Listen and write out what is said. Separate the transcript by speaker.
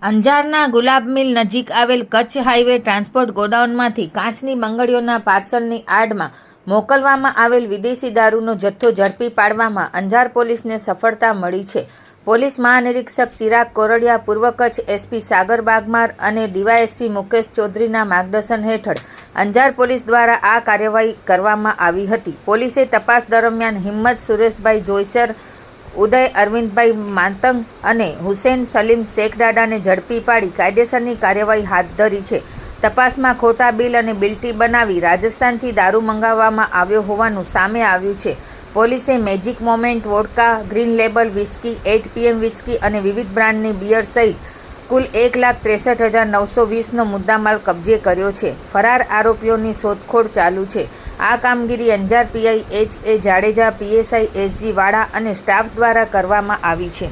Speaker 1: અંજારના ગુલાબ મિલ નજીક આવેલ કચ્છ હાઈવે ટ્રાન્સપોર્ટ ગોડાઉનમાંથી કાચની બંગડીઓના પાર્સલની આડમાં મોકલવામાં આવેલ વિદેશી દારૂનો જથ્થો ઝડપી પાડવામાં અંજાર પોલીસને સફળતા મળી છે. પોલીસ મહાનિરીક્ષક ચિરાગ કોરડિયા, પૂર્વ કચ્છ એસપી સાગર બાગમાર અને ડીવાયએસપી મુકેશ ચૌધરીના માર્ગદર્શન હેઠળ અંજાર પોલીસ દ્વારા આ કાર્યવાહી કરવામાં આવી હતી. પોલીસે તપાસ દરમિયાન હિંમત સુરેશભાઈ જોઈસર, ઉદય અરવિંદભાઈ માંતંગ અને હુસેન સલીમ શેખડાડાને ઝડપી પાડી કાયદેસરની કાર્યવાહી હાથ ધરી છે. તપાસમાં ખોટા બિલ અને બિલ્ટી બનાવી રાજસ્થાનથી દારૂ મંગાવવામાં આવ્યો હોવાનું સામે આવ્યું છે. પોલીસે magic moment vodka, green label whisky, 8 PM whisky અને વિવિધ બ્રાન્ડની બિયર સહિત કુલ 1,63,920નો મુદ્દામાલ કબજે કર્યો છે. ફરાર આરોપીઓની શોધખોળ ચાલુ છે. આ કામગીરી Anjar PI HA Jadeja, PSI SG વાડા અને સ્ટાફ દ્વારા કરવામાં આવી છે.